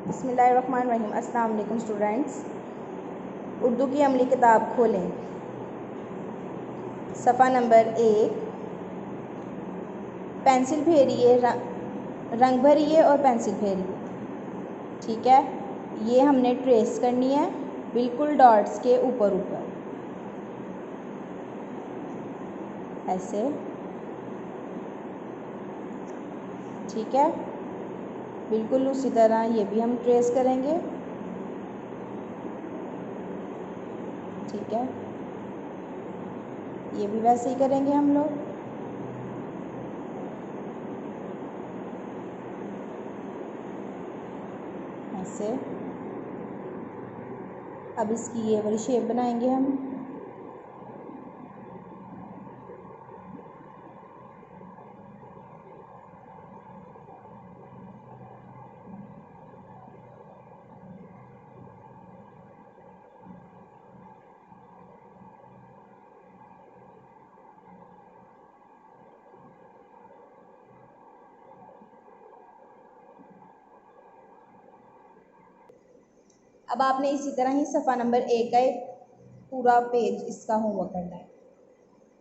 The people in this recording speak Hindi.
बिस्मिल्लाहिर्रहमानिर्रहीम। अस्सलाम वालेकुम स्टूडेंट्स। उर्दू की अमली किताब खोलें। सफ़ा नंबर 1। पेंसिल फेरिए, रंग भरिए और पेंसिल फेरिए। ठीक है, ये हमने ट्रेस करनी है बिल्कुल डॉट्स के ऊपर ऊपर, ऐसे। ठीक है, बिल्कुल उसी तरह ये भी हम ट्रेस करेंगे। ठीक है, ये भी वैसे ही करेंगे हम लोग। ऐसे। अब इसकी ये वाली शेप बनाएंगे हम। अब आपने इसी तरह ही सफ़ा नंबर 1 का एक पूरा पेज इसका होमवर्क करना है।